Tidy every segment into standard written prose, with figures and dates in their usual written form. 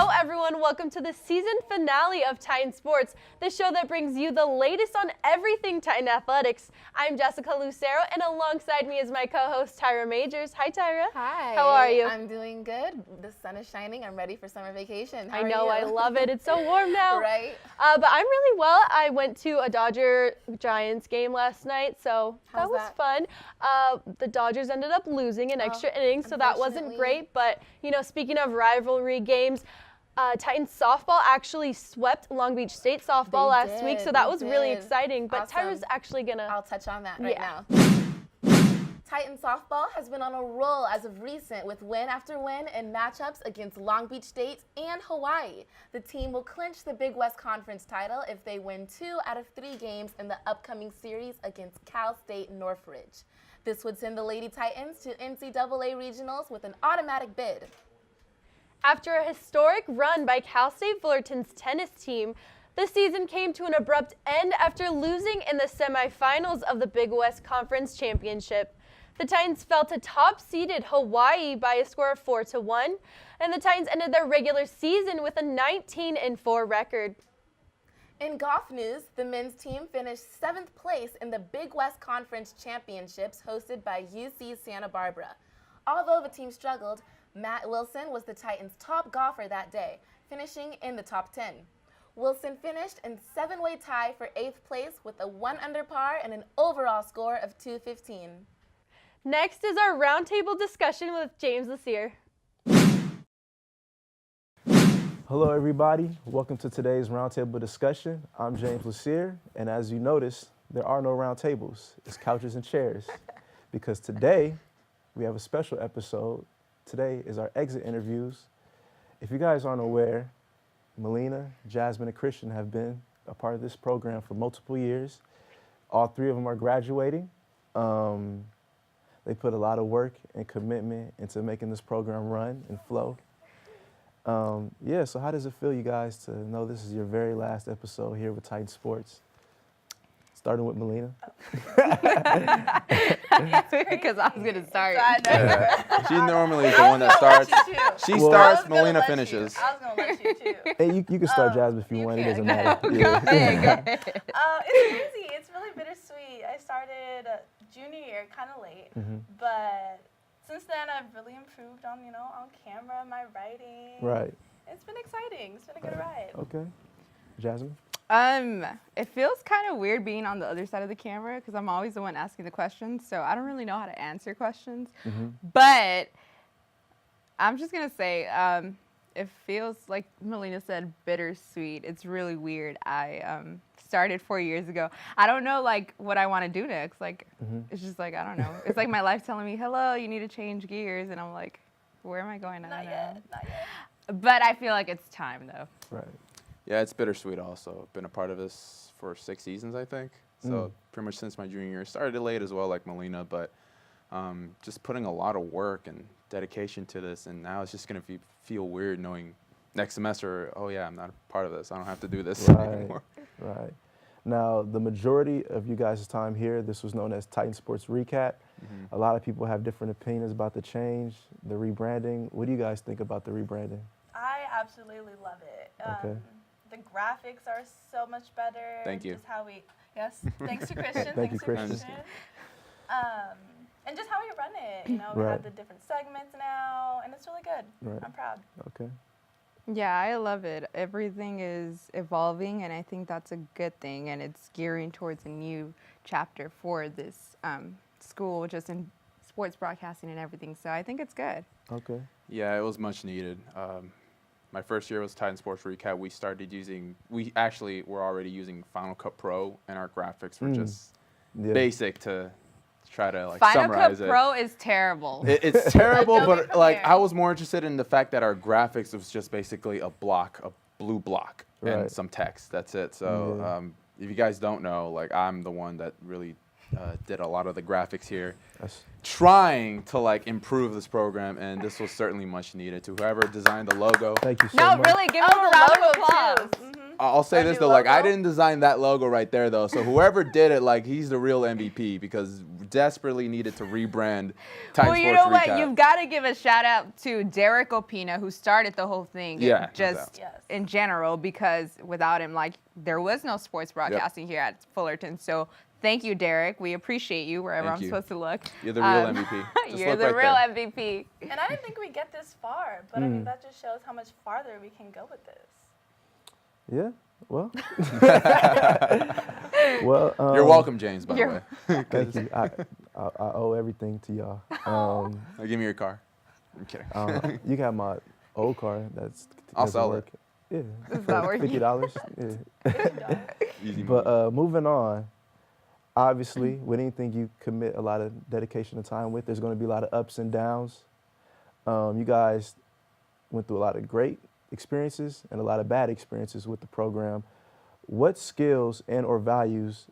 Hello everyone, welcome to the season finale of Titan Sports, the show that brings you the latest on everything Titan athletics. I'm Jessica Lucero, and alongside me is my co-host Tyrah Majors. Hi Tyrah. Hi. How are you? I'm doing good. The sun is shining. I'm ready for summer vacation. How I are know, you? I love it. It's so warm now. Right? But I'm really well. I went to a Dodger-Giants game last night, so that was fun. The Dodgers ended up losing in extra innings, so that wasn't great. But, you know, speaking of rivalry games, Titans softball actually swept Long Beach State softball last week, so that was really exciting. But awesome. Tyrah's actually gonna... I'll touch on that right now. Titan softball has been on a roll as of recent with win after win in matchups against Long Beach State and Hawaii. The team will clinch the Big West Conference title if they win 2 out of 3 games in the upcoming series against Cal State Northridge. This would send the Lady Titans to NCAA regionals with an automatic bid. After a historic run by Cal State Fullerton's tennis team, the season came to an abrupt end after losing in the semifinals of the Big West Conference Championship. The Titans fell to top-seeded Hawaii by a score of 4-1, and the Titans ended their regular season with a 19-4 record. In golf news, the men's team finished 7th place in the Big West Conference Championships hosted by UC Santa Barbara. Although the team struggled, Matt Wilson was the Titans' top golfer that day, finishing in the top 10. Wilson finished in 7-way tie for 8th place with a 1-under par and an overall score of 215. Next is our roundtable discussion with James Leassear. Hello everybody, welcome to today's roundtable discussion. I'm James Leassear, and as you notice, there are no roundtables, it's couches and chairs. Because today, we have a special episode. Today is our exit interviews. If you guys aren't aware, Melina, Jasmine, and Christian have been a part of this program for multiple years. All 3 of them are graduating. They put a lot of work and commitment into making this program run and flow. Yeah, so how does it feel, you guys, to know this is your very last episode here with Titan Sports? Starting with Melina. Because I was going to start. Yeah. She normally is the one that starts. She starts, Melina finishes. I was going to let you too. Hey, you can start, Jasmine, if you want. It doesn't matter. Go ahead. It's crazy. It's really bittersweet. I started junior year kind of late, but since then I've really improved on, on camera, my writing. Right. It's been exciting. It's been a good ride. Okay. Jasmine? It feels kind of weird being on the other side of the camera because I'm always the one asking the questions, so I don't really know how to answer questions. But I'm just going to say it feels like Melina said bittersweet. It's really weird. I started 4 years ago. I don't know what I want to do next. It's just I don't know. It's like my life telling me, hello, you need to change gears, and I'm like, where am I going? I don't know. Not yet. But I feel like it's time though. Right. Yeah, it's bittersweet also. Been a part of this for 6 seasons, I think. So pretty much since my junior year. Started late as well, like Melina, but just putting a lot of work and dedication to this, and now it's just going to feel weird knowing next semester, oh yeah, I'm not a part of this. I don't have to do this anymore. Right. Now, the majority of you guys' time here, this was known as Titan Sports Recap. A lot of people have different opinions about the change, the rebranding. What do you guys think about the rebranding? I absolutely love it. Okay. The graphics are so much better. Thanks you. Just how yes, thanks to Christian. Thank you, to Christian. And just how we run it. We have the different segments now, and it's really good. Right. I'm proud. Okay. Yeah, I love it. Everything is evolving, and I think that's a good thing, and it's gearing towards a new chapter for this school, just in sports broadcasting and everything, so I think it's good. Okay. Yeah, it was much needed. My first year was Titan Sports Recap. We actually were already using Final Cut Pro, and our graphics were just basic to try to Final summarize Cut it. Pro is terrible. It's terrible, Adobe but Premiere. I was more interested in the fact that our graphics was just basically a blue block, Right. and some text. That's it. So if you guys don't know, I'm the one that really did a lot of the graphics here, trying to improve this program, and this was certainly much needed. To whoever designed the logo, Thank you so much. No, really, give them a round of applause. I'll say Our this new though, like I logo? didn't design that logo right there though. So whoever did it, like he's the real MVP because we desperately needed to rebrand Titan Well, you Sports know what? Recap. You've got to give a shout out to Derek Opina, who started the whole thing. Yeah, no just doubt. Yes. in general, because without him, like there was no sports broadcasting here at Fullerton. So thank you, Derek. We appreciate you wherever Thank I'm you. supposed to look. You're the real MVP. Just You're look the right real there. MVP. And I didn't think we'd get this far, but I mean, that just shows how much farther we can go with this. Yeah. Well. Well. You're welcome, James. By the You're- way. Thank you. I owe everything to y'all. Now give me your car. I'm kidding. You got my old car. I'll doesn't sell work. it. Yeah. It's not working. $50. Yeah. Easy money. But moving on. Obviously, with anything you commit a lot of dedication and time with, there's going to be a lot of ups and downs. You guys went through a lot of great experiences and a lot of bad experiences with the program. What skills and or values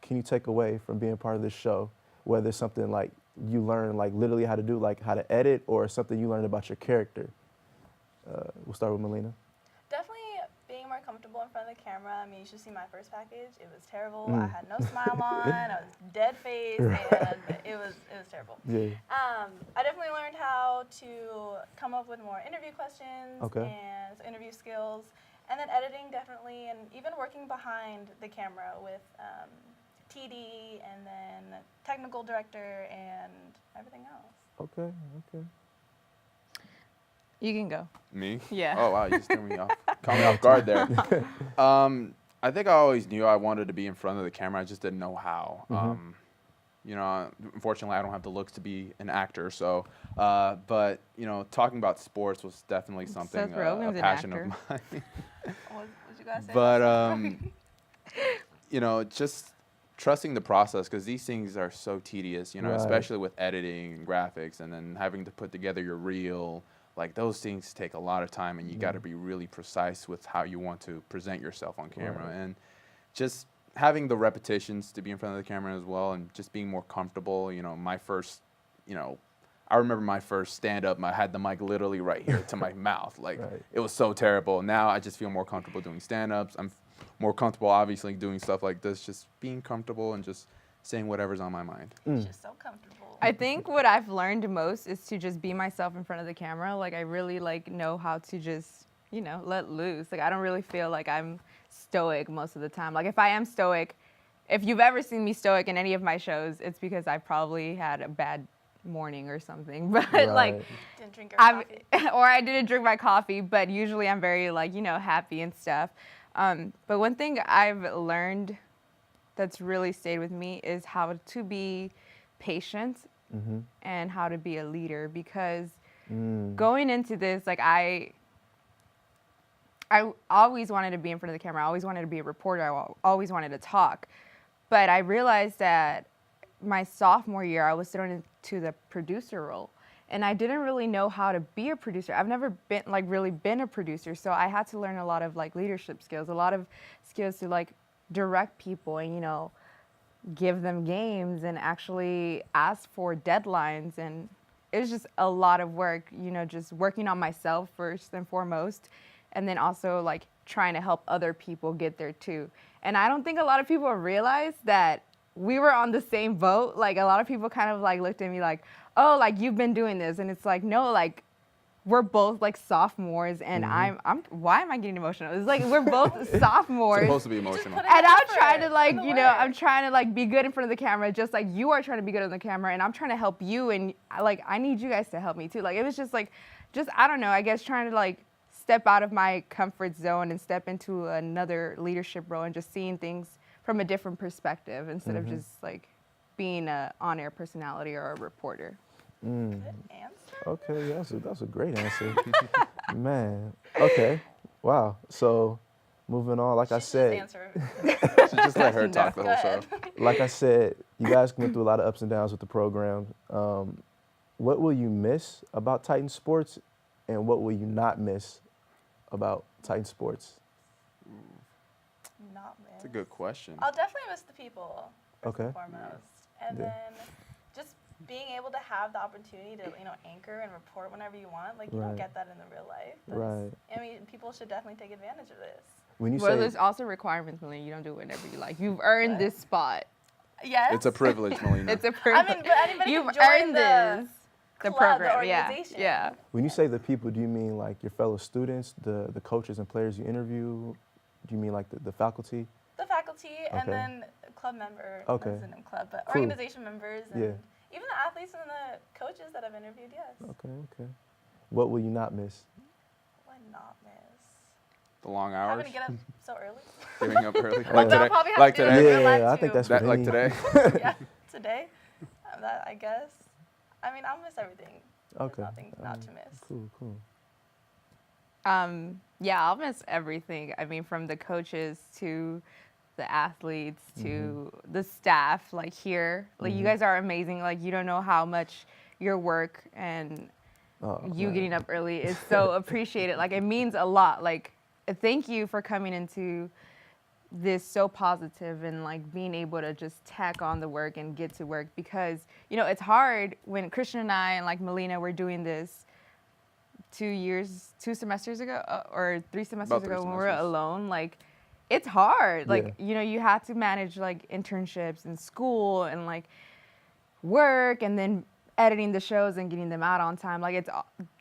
can you take away from being part of this show? Whether it's something like you learn like literally how to do, like how to edit, or something you learned about your character. We'll start with Melina. Definitely being more comfortable in front of the camera. I mean, you should see my first package. It was terrible. I had no smile on. I was dead faced, and it was terrible. Yeah. I definitely learned how to come up with more interview questions Okay. and interview skills, and then editing definitely, and even working behind the camera with TD and then technical director and everything else. Okay. You can go. Me? Yeah. Oh wow, you just threw me off. Caught me off guard there. I think I always knew I wanted to be in front of the camera. I just didn't know how. You know, unfortunately, I don't have the looks to be an actor. So, but you know, talking about sports was definitely something Seth Rogen's a an passion of actor. What mine. you guys say? But you know, just trusting the process because these things are so tedious. You know, Right. especially with editing and graphics, and then having to put together your reel. Like those things take a lot of time, and you got to be really precise with how you want to present yourself on camera, Right. and just having the repetitions to be in front of the camera as well, and just being more comfortable. You know, I remember my first stand-up. I had the mic literally right here to my mouth. Like Right. it was so terrible. Now I just feel more comfortable doing stand-ups. I'm more comfortable, obviously, doing stuff like this. Just being comfortable and just saying whatever's on my mind. Just so comfortable. I think what I've learned most is to just be myself in front of the camera. Like I really know how to just, let loose. Like I don't really feel like I'm stoic most of the time. Like if I am stoic, if you've ever seen me stoic in any of my shows, it's because I probably had a bad morning or something. But like Didn't drink your coffee. or I didn't drink my coffee, but usually I'm very happy and stuff. But one thing I've learned that's really stayed with me is how to be patient and how to be a leader, because going into this, like I always wanted to be in front of the camera. I always wanted to be a reporter. I always wanted to talk. But I realized that my sophomore year, I was thrown into the producer role. And I didn't really know how to be a producer. I've never been really been a producer. So I had to learn a lot of leadership skills, a lot of skills to direct people and, give them games and actually ask for deadlines. And it was just a lot of work, just working on myself first and foremost. And then also trying to help other people get there too. And I don't think a lot of people realize that we were on the same boat. Like a lot of people kind of looked at me like, oh, you've been doing this. And it's no, we're both sophomores and I'm why am I getting emotional? It's we're both sophomores. It's supposed to be emotional. put it And I'm effort, trying to put in the I'm work. trying to be good in front of the camera, just like you are trying to be good on the camera, and I'm trying to help you, and I need you guys to help me too. It was just I don't know, I guess trying to step out of my comfort zone and step into another leadership role and just seeing things from a different perspective instead of just being a on-air personality or a reporter. Good answer. Okay, yeah, that's a great answer. Man. Okay. Wow. So moving on, like I She said, just answer. So just let her talk the Go whole show. ahead. like I said, you guys went through a lot of ups and downs with the program. What will you miss about Titan Sports, and what will you not miss about Titan Sports? Not That's a miss. good question. I'll definitely miss the people first Okay. and foremost, and Yeah. then just being able to have the opportunity to anchor and report whenever you want. You don't Right. get that in the real life. Right. I mean, people should definitely take advantage of this. When you Well, say there's also requirements, Melina. You don't do it whenever you like. You've earned this spot. Yes. It's a privilege, Melina. It's a I privilege. mean, but anybody You've can join earned the this. The club, program, the yeah, organization. yeah. when you say the people, do you mean like your fellow students, the coaches and players you interview? Do you mean like the faculty? The faculty Okay. and then club member, Okay. resident club, but Cool. organization members and Yeah. even the athletes and the coaches that I've interviewed, yes. Okay. What will you not miss? Why not miss? The long Having hours. to get up so early. Getting up early. Yeah. Like But I'll today. probably have Like to do it today. in real life I think too. that's That, what like he- today. Yeah, today. That I guess. I mean, I'll miss everything. There's Okay. nothing not to miss. Cool. Yeah, I'll miss everything. I mean, from the coaches to the athletes to the staff, like here. Like, you guys are amazing. Like, you don't know how much your work and you man. getting up early is so appreciated. Like, it means a lot. Like, thank you for coming into this so positive and like being able to just tack on the work and get to work, because you know it's hard when Christian and I and like Melina were doing this 2 semesters ago or 3 semesters About 3 ago when we were semesters. alone. Like, it's hard. Like, Yeah. you know, you have to manage like internships and school and like work and then editing the shows and getting them out on time. Like, it's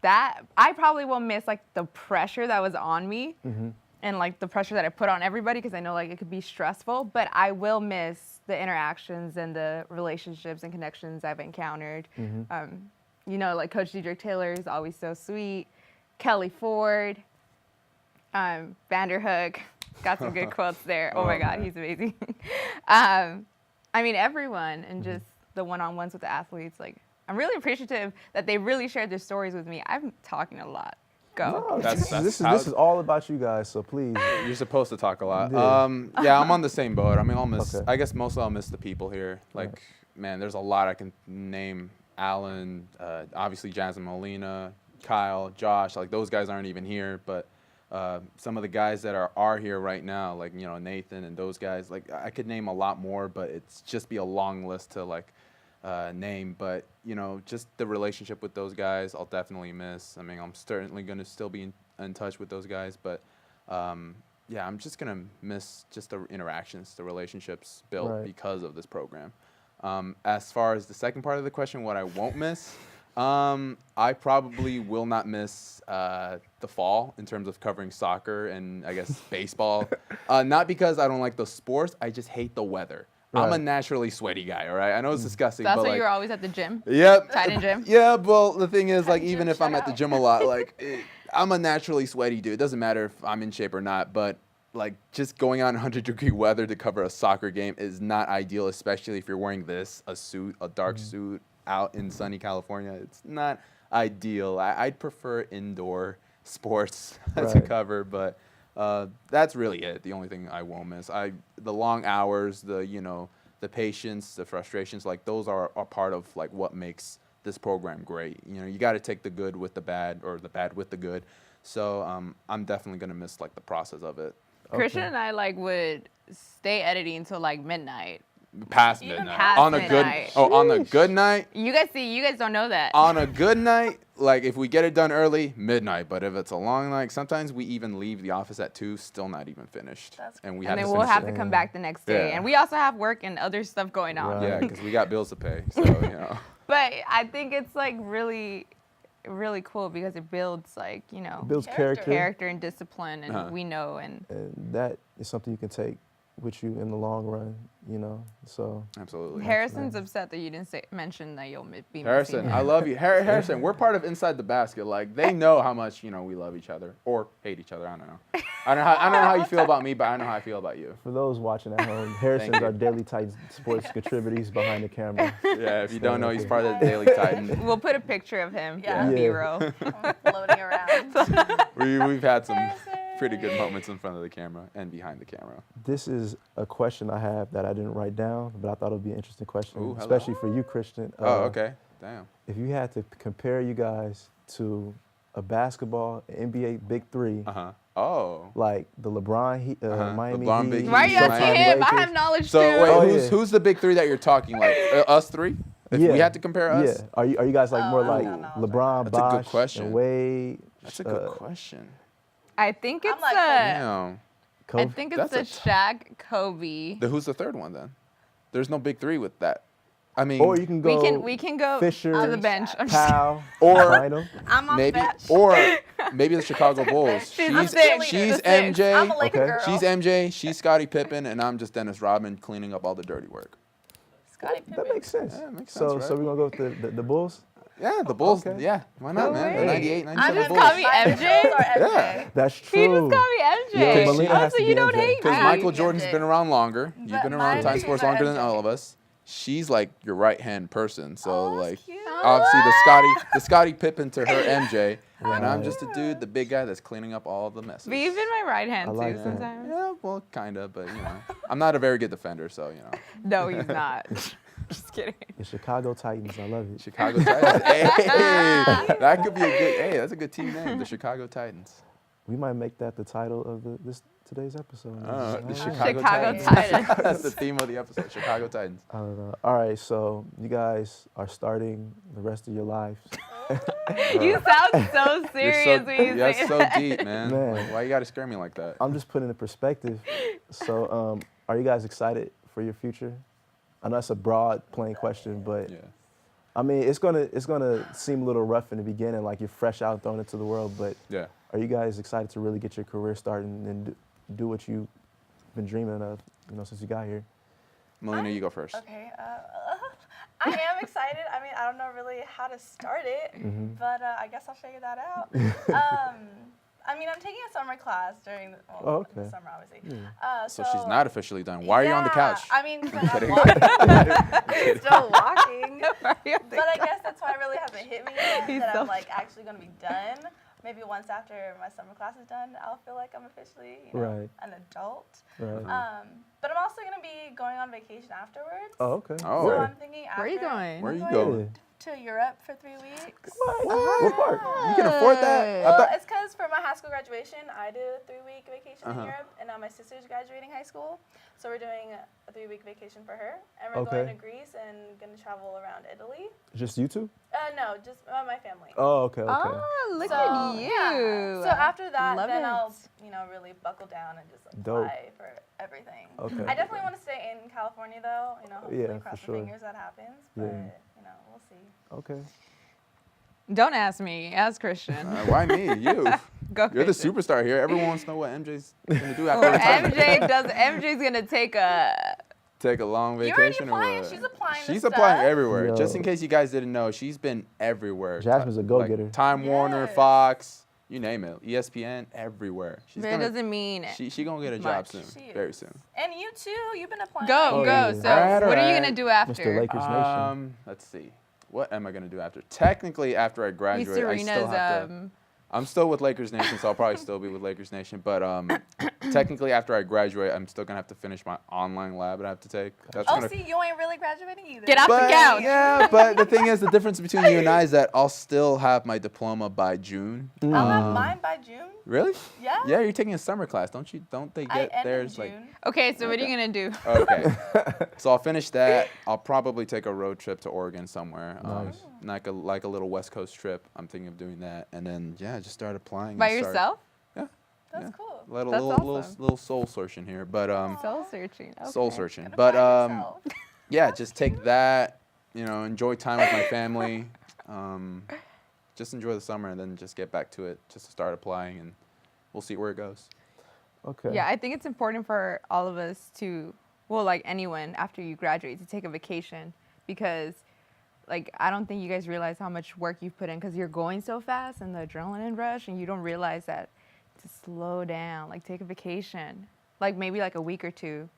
that I probably will miss like the pressure that was on me and like the pressure that I put on everybody, because I know like it could be stressful, but I will miss the interactions and the relationships and connections I've encountered. You know, like Coach Dedrick Taylor is always so sweet. Kelly Ford, Vanderhook, got some good quotes there. Oh my God, he's amazing. I mean, everyone, and just the one-on-ones with the athletes. Like, I'm really appreciative that they really shared their stories with me. I'm talking a lot. Go. No, That's this how- is all about you guys, so please. You're supposed to talk a lot. Yeah. Yeah, I'm on the same boat. I mean, I'll miss. Okay. I guess mostly I'll miss the people here. Like, man, there's a lot I can name. Alan, obviously Jasmine, Melina, Kyle, Josh. Like, those guys aren't even here, but some of the guys that are here right now, like, you know, Nathan and those guys. Like, I could name a lot more, but it's just be a long list to like name. But you know, just the relationship with those guys, I'll definitely miss. I mean, I'm certainly going to still be in touch with those guys, but yeah, I'm just going to miss just the interactions, the relationships built Right. because of this program. As far as the second part of the question, what I won't miss, I probably will not miss the fall in terms of covering soccer and I guess baseball. Not because I don't like the sports, I just hate the weather. I'm a Right. naturally sweaty guy, all right? I know it's disgusting, That's but why like, you're always at the gym. Yep. Tight end gym? Yeah, well, the thing is, like, Tight even gym, if I'm shout at the out. gym a lot, like, I'm a naturally sweaty dude. It doesn't matter if I'm in shape or not, but, like, just going out in 100-degree weather to cover a soccer game is not ideal, especially if you're wearing a suit, a dark suit, out in sunny California. It's not ideal. I'd prefer indoor sports to Right. cover, but that's really it. The only thing I won't miss. The long hours, the patience, the frustrations, like those are part of like what makes this program great. You know, you got to take the good with the bad, or the bad with the good. So I'm definitely gonna miss like the process of it. Christian and I like would stay editing until like midnight. Past Even midnight. past On a midnight. on a good night. You guys don't know that. On a good night, like if we get it done early, midnight. But if it's a long night, sometimes we even leave the office at 2, still not even finished. That's and we and have then to we'll finish have it. to come back the next day. Yeah. And we also have work and other stuff going on. Right. Yeah, because we got bills to pay. So, you know. But I think it's like really, really cool because it builds like, you know, Builds Character. character and discipline, and Uh-huh. we know. And and that is something you can take with you in the long run, you know. So Absolutely. Harrison's upset that you didn't mention that you'll be Harrison, missing. I love you. Harrison, we're part of Inside the Basket. Like, they know how much, we love each other or hate each other. I don't know. I don't know how you feel about me, but I know how I feel about you. for those watching at home, Harrison's you. our Daily Titan Sports contributor. He's behind the camera. Yeah, if you don't know, he's part of the Daily Titan. We'll put a picture of him Yeah. in Yeah. B-roll. I'm floating around. We've had some Harrison. pretty good moments in front of the camera and behind the camera. This is a question I have that I didn't write down, but I thought it would be an interesting question, Ooh, hello. especially for you, Christian. Oh, okay. Damn. If you had to compare you guys to a basketball NBA Big Three, Uh-huh. Oh. like the LeBron, Miami LeBron, Heat, Big Why are you Heat, asking Miami him? I Lakers. have knowledge So too. wait, Oh, who's yeah. who's the big three that you're talking? Like us three? If we had to compare us? Yeah. Are you guys like Oh, more I like don't know. LeBron, That's a good Bosh, question. and Wade? That's a good question. I think I'm it's like, Damn. Kobe? I think it's That's the Shaq, Kobe. Who's the third one then? There's no big three with that. I mean, Or you can go. We can go Fisher, to the bench. I'm just- Powell, Or- Bynum. I'm on maybe the bench. or maybe the Chicago Bulls. She's the six. she's The six. MJ. I'm a Laker Okay. girl. She's MJ. She's Scottie Pippen, and I'm just Dennis Rodman cleaning up all the dirty work. Scottie Pippen. That makes sense. Yeah, it makes so, sense, so right? we're gonna go with the Bulls. Yeah, the Bulls. Okay. Yeah, why not, No man? The way. 98, I 97 just Bulls. call me MJ? Yeah. That's He true. just called me MJ. Yeah, Melina Oh, has so to you be don't MJ. hate Because me. Michael Jordan's MJ. been around longer. You've But been around my time teams sports are longer than MJ. all of us. She's like your right hand person. So Oh, like that's cute. obviously the Scottie Pippen to her MJ, and I'm just a dude, the big guy that's cleaning up all the messes. But you've been my right hand I like too that. sometimes. Yeah, well, kinda, but you know, I'm not a very good defender, so you know. No, he's not. Just kidding. The Chicago Titans. I love it. Chicago Titans. Hey, that could be a good. Hey, that's a good team name, the Chicago Titans. We might make that the title of today's episode. The Yeah. Chicago Titans. That's the theme of the episode, Chicago Titans. I don't know. All right, so you guys are starting the rest of your lives. You sound so serious when you That's say so that. deep, man. Man. Like, why you gotta scare me like that? I'm just putting it in perspective. So, are you guys excited for your future? I know it's a broad, plain question, but Yeah. I mean, it's gonna seem a little rough in the beginning, like you're fresh out thrown into the world. But Yeah. are you guys excited to really get your career started and do what you've been dreaming of, since you got here? Melina, you go first. Okay. I am excited. I mean, I don't know really how to start it, Mm-hmm. but I guess I'll figure that out. I mean, I'm taking a summer class during Oh, the okay. summer, obviously. So she's not officially done. Why are you on the Yeah, couch? I mean, 'cause I'm kidding. walking. Still walking. Sorry, But I guess that's why it really hasn't hit me yet He's that so I'm like actually going to be done. Maybe once after my summer class is done, I'll feel like I'm officially, Right. an adult. Right. But I'm also going to be going on vacation afterwards. Oh, okay. Oh. So Where? I'm thinking after. Where are you going? Where are you I'm going? To Europe for 3 weeks. What part? You can afford that? I Well, thought. it's because for my high school graduation, I did a 3-week vacation in Europe, and now my sister's graduating high school. So we're doing a 3-week vacation for her, and we're going Okay. to Greece and going to travel around Italy. Just you two? No, just my family. Oh, okay, okay. Oh, look So, at you. yeah. So after that, Love then it. I'll, really buckle down and just Dope. apply for everything. Okay. I definitely want to stay in California though. Hopefully Yeah, cross for sure. the fingers that happens. But Yeah. we'll see. Okay. Don't ask me. Ask Christian. Why me? You. Go You're the Christian. superstar here. Everyone wants to know what MJ's gonna do after Well, retirement. MJ's gonna take a. Take a long You're already vacation or applying. what? She's applying to She's applying stuff. everywhere. Yo. Just in case you guys didn't know, she's been everywhere. Jasmine's a go-getter. Like Time Warner, Yes. Fox, you name it, ESPN, everywhere. She's But it doesn't mean. she gonna get a job much. soon, She very is. soon. And you too. You've been applying. Go, Oh, go. yeah. So, Alright, what are you alright. gonna do Mr. after? Lakers Nation. Let's see. What am I gonna do after? Technically, after I graduate, I still Serena's. have to. I'm still with Lakers Nation, so I'll probably still be with Lakers Nation. But technically, after I graduate, I'm still gonna have to finish my online lab that I have to take. That's Oh, gonna. see, you ain't really graduating either. Get off the But, couch. yeah, but the thing is, the difference between you and I is that I'll still have my diploma by June. I'll have mine by June. Really? Yeah. Yeah, you're taking a summer class, don't you? Don't they I get end in theirs June. like? Okay, so what are you gonna do? Okay. So I'll finish that. I'll probably take a road trip to Oregon somewhere. Nice. Like a little West Coast trip. I'm thinking of doing that, and then just start applying. By and start- yourself? Yeah. That's Yeah. cool. Little That's little, awesome. little soul searching here, but Soul searching. Okay. soul searching. Gotta But find yourself. yeah, just take that. Enjoy time with my family. Just enjoy the summer, and then just get back to it. Just to start applying, and we'll see where it goes. Okay. Yeah, I think it's important for all of us to, well, like anyone after you graduate, to take a vacation because, like, I don't think you guys realize how much work you've put in because you're going so fast and the adrenaline rush, and you don't realize that to slow down, like take a vacation, like maybe like a week or two.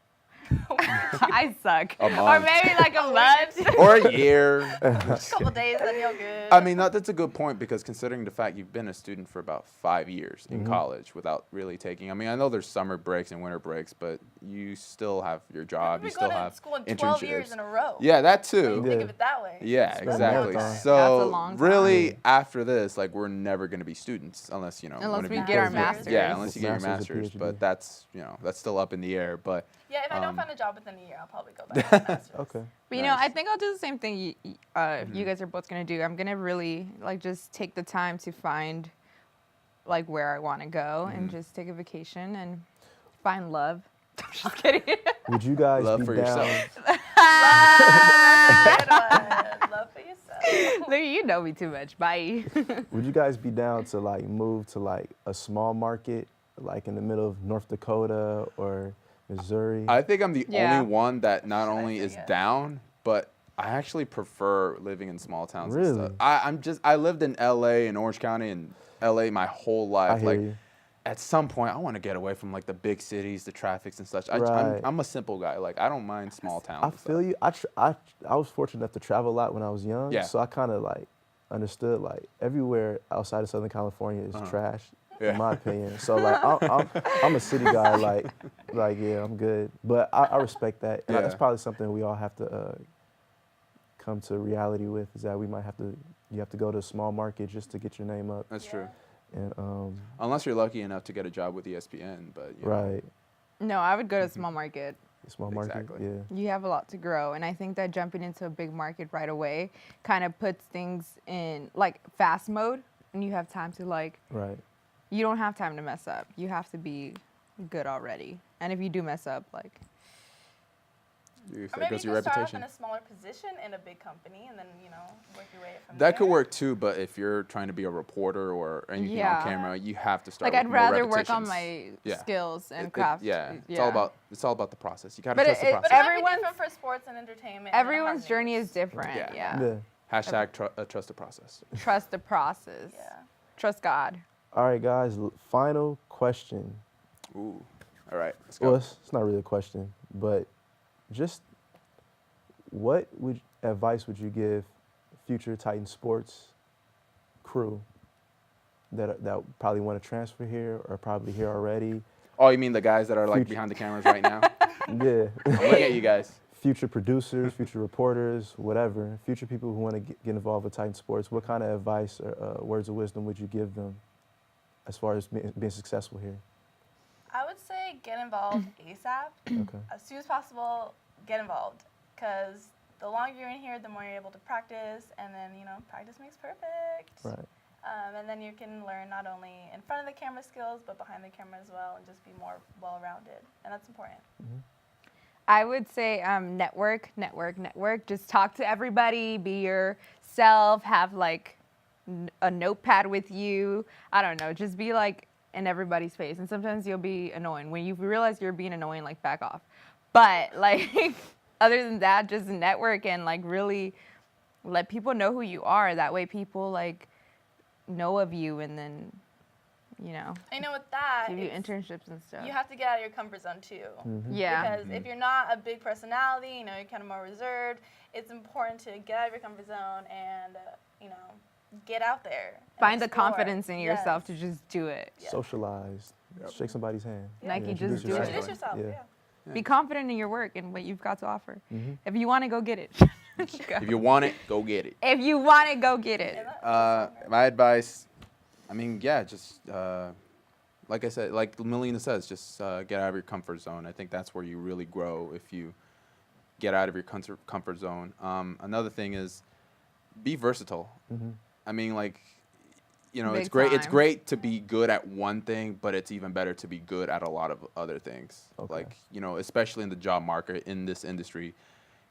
I suck. A Or month. maybe like a month. Or a year. A couple days, then you're good. I mean, that's a good point because considering the fact you've been a student for about 5 years in college without really taking. I mean, I know there's summer breaks and winter breaks, but you still have your job. We've You been still going to have school in 12 internships. years in a row. Yeah, that When you too. think Yeah. of it that way. Yeah, Spend exactly. more time. So That's a long time. really, after this, like we're never going to be students unless one Unless of we you get our goes- masters. Yeah, unless you get your Masters or masters. PhD. But that's that's still up in the air. But Yeah, if I don't find a job within a year, I'll probably go back to my master's. Okay. But Nice. I think I'll do the same thing you guys are both gonna do. I'm gonna really just take the time to find where I want to go and just take a vacation and Find love. I'm just kidding. Would you guys Love be for down? yourself. Good one. Love for yourself. Look, you know me too much. Bye. Would you guys be down to like move to like a small market, like in the middle of North Dakota or Missouri? I think I'm the Yeah. only one that not only say is yes. down, but I actually prefer living in small towns and Really? stuff. I lived in LA and Orange County and LA my whole life. I hear like you. at some point I want to get away from like the big cities, the traffics and such. Right. I'm a simple guy. Like I don't mind small towns. I and feel stuff. you. I was fortunate enough to travel a lot when I was young, Yeah. so I kind of like understood like everywhere outside of Southern California is trash, Yeah. in my opinion. So like I'm a city guy. Like yeah, I'm good. But I respect that. And Yeah. that's probably something we all have to come to reality with, is that you have to go to a small market just to get your name up. That's true. And Unless you're lucky enough to get a job with ESPN, but you know. right, No, I would go to small market. small market. Exactly. Yeah. You have a lot to grow, and I think that jumping into a big market right away kind of puts things in like fast mode, and you have time to like. Right. You don't have time to mess up. You have to be good already, and if you do mess up, like. Or There maybe goes you your can start off reputation. in a smaller position in a big company, and then work your way up from That there. could work too, but if you're trying to be a reporter or anything Yeah. on camera, you have to start. Like with I'd more rather work on repetitions. my Yeah. skills and It- craft. yeah, it's all about the process. You gotta But trust the it- But process. it might be Everyone's- different for sports and entertainment. and Everyone's hard journey news. is different. Yeah. Yeah. Yeah. Hashtag trust the process. Trust the process. Yeah. Trust God. All right, guys. Final question. Ooh, all right, let's go. Well, it's not really a question, but just what advice would you give future Titan sports crew that probably want to transfer here or probably here already? Oh, you mean the guys that are like Future- behind the cameras right now? Yeah. I'm looking at you guys. Future producers, future reporters, whatever. Future people who want to get involved with Titan sports. What kind of advice or words of wisdom would you give them as far as being successful here? I would say get involved ASAP. Okay. As soon as possible, get involved. Because the longer you're in here, the more you're able to practice. And then, practice makes perfect. Right. And then you can learn not only in front of the camera skills, but behind the camera as well, and just be more well-rounded. And that's important. I would say network. Just talk to everybody. Be yourself. Have like a notepad with you. I don't know. Just be like in everybody's face. And sometimes you'll be annoying. When you realize you're being annoying, like back off. But like other than that, just network and like really let people know who you are. That way people like know of you, and then I know with that, give you it's- internships and stuff. you have to get out of your comfort zone too. Yeah. Because if you're not a big personality, you're kind of more reserved, it's important to get out of your comfort zone and, get out there. and Find the explore. confidence in yourself Yes. to just do it. Yeah. Socialize. Shake somebody's hand. Nike, introduce just do it. Introduce yourself, Yeah. yeah. Be confident in your work and what you've got to offer. If you want to go get it. If you want it, go get it. If you want it, go get it. My advice, just like I said, like Melina says, just get out of your comfort zone. I think that's where you really grow if you get out of your comfort zone. Another thing is be versatile. I mean, like, it's Big great. It's time. great to be good at one thing, but it's even better to be good at a lot of other things. Okay. Like, especially in the job market in this industry.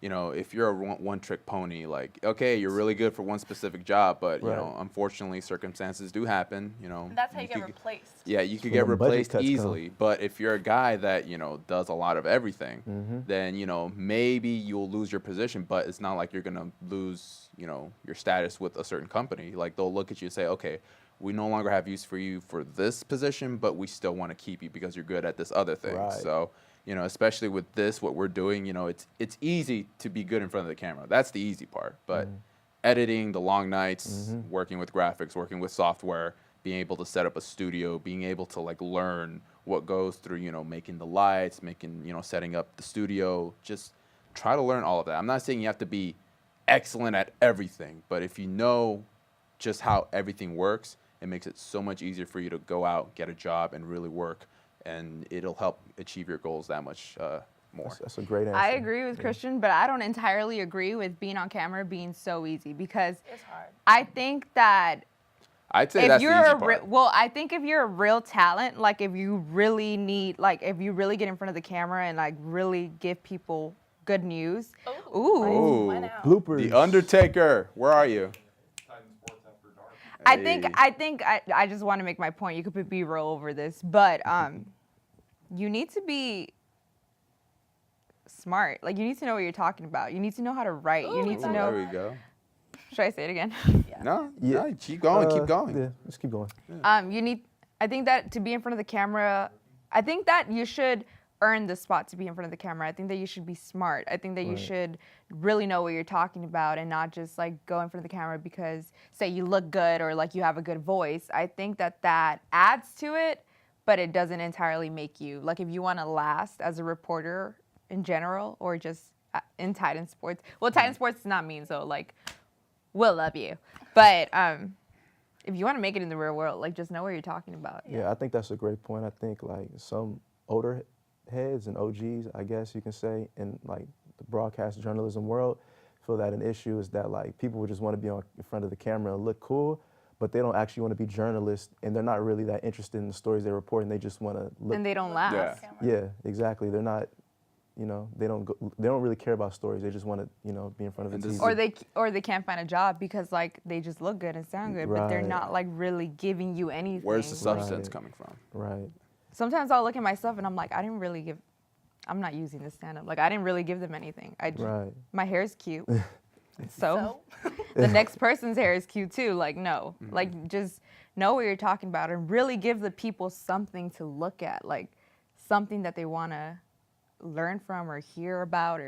If you're a one-trick pony, like, okay, you're really good for one specific job, but, Right. Unfortunately, circumstances do happen, And that's how you get could- replaced. Yeah, you could when get the budget replaced cuts come. easily. But if you're a guy that, does a lot of everything, then, maybe you'll lose your position, but it's not like you're going to lose, your status with a certain company. Like, they'll look at you and say, okay, we no longer have use for you for this position, but we still want to keep you because you're good at this other thing. Right. So, especially with this, what we're doing, it's easy to be good in front of the camera. That's the easy part. But editing, the long nights, working with graphics, working with software, being able to set up a studio, being able to like learn what goes through, making the lights, setting up the studio, just try to learn all of that. I'm not saying you have to be excellent at everything, but if you know just how everything works, it makes it so much easier for you to go out, get a job, and really work, and it'll help achieve your goals that much more. That's a great answer. I agree with Christian, but I don't entirely agree with being on camera being so easy, because It's hard. I think that I'd say that's the easy part. Well, I think if you're a real talent, like if you really need, like if you really get in front of the camera and like really give people good news. Ooh. Why now? Bloopers. The Undertaker. Where are you? I just want to make my point. You could put B-roll over this, but you need to be smart. Like you need to know what you're talking about. You need to know how to write. You need to know. There we go. Should I say it again? No, Yeah. no, keep going, keep going. Yeah, let's keep going. I think that to be in front of the camera, I think that you should earn the spot to be in front of the camera. I think that you should be smart. I think that you should really know what you're talking about and not just like go in front of the camera because say you look good or like you have a good voice. I think that adds to it, but it doesn't entirely make you. Like if you want to last as a reporter in general or just in Titan Sports. Well, Titan Sports is not mean, so like we'll love you. But if you want to make it in the real world, like just know what you're talking about. Yeah, I think that's a great point. I think like some older heads and OGs, I guess you can say, in like the broadcast journalism world, feel that an issue is that like people would just want to be in front of the camera and look cool, but they don't actually want to be journalists, and they're not really that interested in the stories they report, and they just want to look. And they don't last. Yeah, exactly. They're not. You know, they don't really care about stories. They just want to, you know, be in front of the TV. Or they can't find a job because like they just look good and sound good, but they're not like really giving you anything. Where's the substance coming from? Right. Sometimes I'll look at myself and I'm like, I'm not using this stand-up. Like I didn't really give them anything. My hair is cute. So the next person's hair is cute too. Like no, like just know what you're talking about and really give the people something to look at, like something that they want to learn from or hear about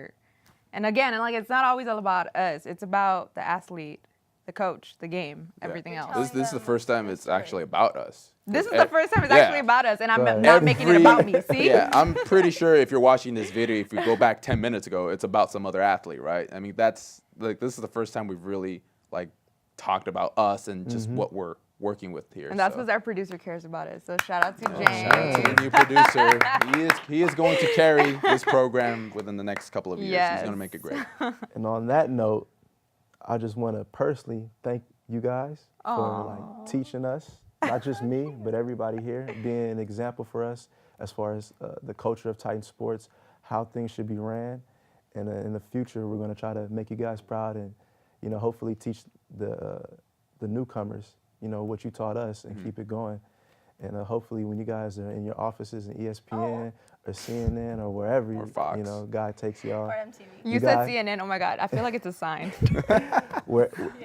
and again, like it's not always all about us. It's about the athlete, the coach, the game, everything else. This is the first time it's actually about us. This is the first time it's actually about us, and I'm not making it about me. See? Yeah, I'm pretty sure if you're watching this video, if you go back 10 minutes ago, it's about some other athlete, right? I mean, that's like this is the first time we've really like talked about us and just what we're working with here. And that's because our producer cares about it. So shout out to James. Shout out to the new producer. He is going to carry this program within the next couple of years. Yes. He's going to make it great. And on that note, I just want to personally thank you guys for like teaching us, not just me, but everybody here, being an example for us as far as the culture of Titan Sports, how things should be ran. And in the future, we're going to try to make you guys proud and, you know, hopefully teach the newcomers, you know, what you taught us and keep it going. And hopefully when you guys are in your offices in ESPN or CNN or wherever, or Fox. you know, God takes y'all. Or MTV. You said CNN. Oh my God, I feel like it's a sign.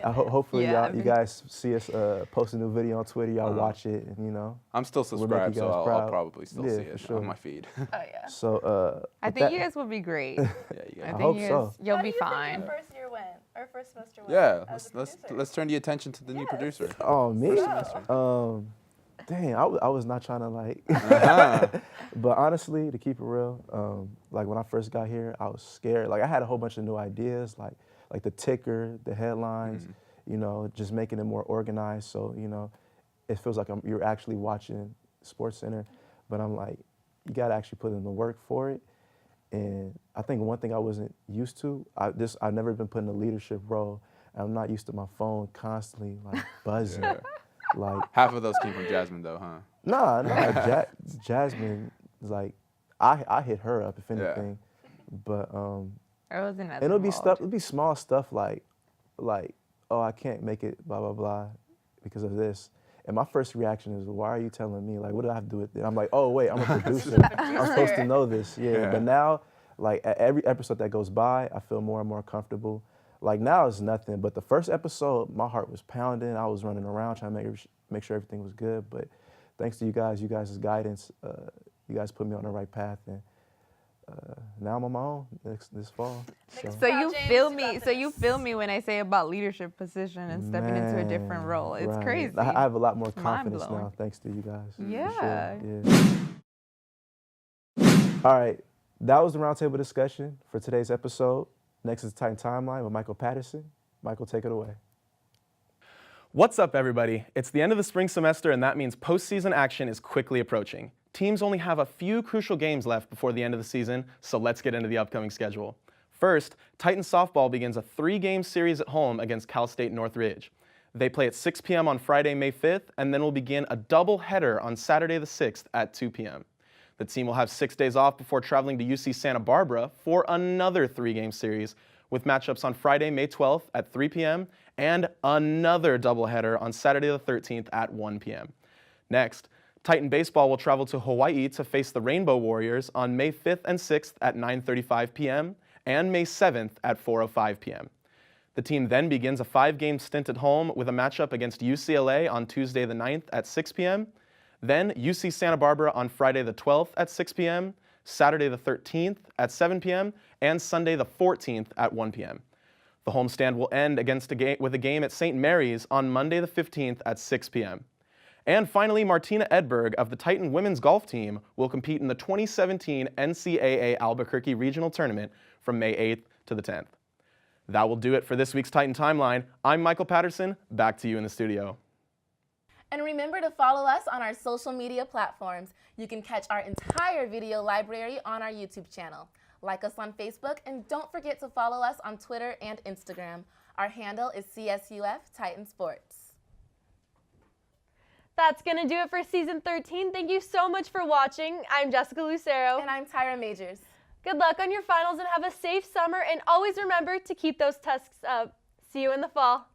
Hopefully you guys see us post a new video on Twitter. Y'all watch it, and you know. I'm still subscribed, so I'll probably still see it on my feed. Oh yeah. So I think you guys will be great. Yeah, you guys. I hope so. You'll How be do you fine. think your first year went, or first semester went? Yeah, as a let's producer? turn the attention to the new producer. Oh, me? So. Dang, I was not trying to like, but honestly, to keep it real, like when I first got here, I was scared. Like I had a whole bunch of new ideas, like the ticker, the headlines, you know, just making it more organized. So, you know, it feels like you're actually watching SportsCenter, but I'm like, you got to actually put in the work for it. And I think one thing I wasn't used to, I've never been put in a leadership role. And I'm not used to my phone constantly like buzzing. Like half of those came from Jasmine, though, huh? Nah, Jasmine is like, I hit her up if anything, but I wasn't as it'll be involved. stuff. It'll be small stuff like, oh, I can't make it, blah blah blah, because of this. And my first reaction is, why are you telling me? Like, what do I have to do with it? I'm like, oh wait, I'm a producer. I'm supposed to know this. Yeah. But now, like at every episode that goes by, I feel more and more comfortable. Like now it's nothing, but the first episode, my heart was pounding. I was running around trying to make sure everything was good. But thanks to you guys' guidance, you guys put me on the right path, and now I'm on my own this fall. So you feel me. So you feel me when I say about leadership position and stepping into a different role. It's crazy. I have a lot more confidence Mind-blowing. now, thanks to you guys. Yeah. For sure. Yeah. All right, that was the roundtable discussion for today's episode. Next is the Titan Timeline with Michael Patterson. Michael, take it away. What's up, everybody? It's the end of the spring semester, and that means postseason action is quickly approaching. Teams only have a few crucial games left before the end of the season, so let's get into the upcoming schedule. First, Titan softball begins a 3-game series at home against Cal State Northridge. They play at 6 p.m. on Friday, May 5th, and then will begin a doubleheader on Saturday the 6th at 2 p.m. The team will have 6 days off before traveling to UC Santa Barbara for another 3-game series with matchups on Friday, May 12th at 3 p.m. and another doubleheader on Saturday the 13th at 1 p.m. Next, Titan Baseball will travel to Hawaii to face the Rainbow Warriors on May 5th and 6th at 9:35 p.m. and May 7th at 4:05 p.m. The team then begins a 5-game stint at home with a matchup against UCLA on Tuesday the 9th at 6 p.m., then UC Santa Barbara on Friday the 12th at 6 p.m., Saturday the 13th at 7 p.m., and Sunday the 14th at 1 p.m. The homestand will end with a game at St. Mary's on Monday the 15th at 6 p.m. And finally, Martina Edberg of the Titan women's golf team will compete in the 2017 NCAA Albuquerque Regional Tournament from May 8th to the 10th. That will do it for this week's Titan Timeline. I'm Michael Patterson. Back to you in the studio. And remember to follow us on our social media platforms. You can catch our entire video library on our YouTube channel. Like us on Facebook, and don't forget to follow us on Twitter and Instagram. Our handle is CSUF Titan Sports. That's going to do it for Season 13. Thank you so much for watching. I'm Jessica Lucero. And I'm Tyrah Majors. Good luck on your finals and have a safe summer, and always remember to keep those tusks up. See you in the fall.